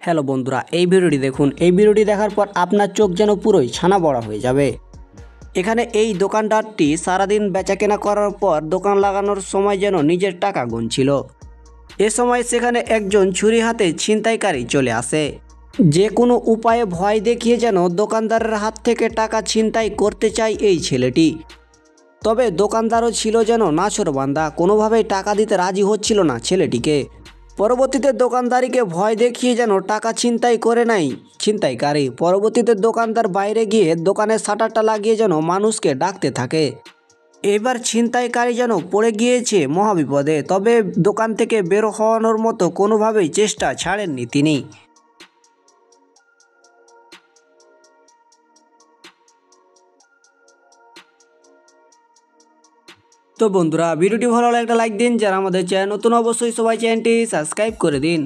Hello বন্ধুরা, এই ভিডিওটি দেখুন। এই ভিডিওটি দেখার পর আপনার চোখ যেন পুরোই ছানা বড়া হয়ে যাবে। এখানে এই দোকানদারটি সারাদিন বেচাকেনা করার পর দোকান লাগানোর সময় যেন নিজের টাকা গুনছিল। এ সময় সেখানে একজন ছুরি হাতে ছিনতাইকারী চলে আসে। যে কোনো উপায়ে ভয় দেখিয়ে যেন দোকানদারের হাত থেকে টাকা ছিনতাই করতে চায় এই ছেলেটি। তবে দোকানদারও ছিল যেন নাছোড়বান্দা, কোনোভাবেই টাকা দিতে রাজি হচ্ছিল না ছেলেটিকে। পরবর্তীতে দোকানদারিকে ভয় দেখিয়ে যেন টাকা ছিনতাই করে নেয় ছিনতাইকারী। পরবর্তীতে দোকানদার বাইরে গিয়ে দোকানের শাটারটা লাগিয়ে যেন মানুষকে ডাকতে থাকে। এবার ছিনতাইকারী যেন পড়ে গিয়েছে মহাবিপদে, তবে দোকান থেকে বের হওয়ানোর মতো কোনোভাবেই চেষ্টা ছাড়েননি তিনি। তো বন্ধুরা, ভিডিওটি ভালো লাগলে একটা লাইক দিন, যারা আমাদের চ্যানেল নতুন অবশ্যই সবাই চ্যানেলটি সাবস্ক্রাইব করে দিন।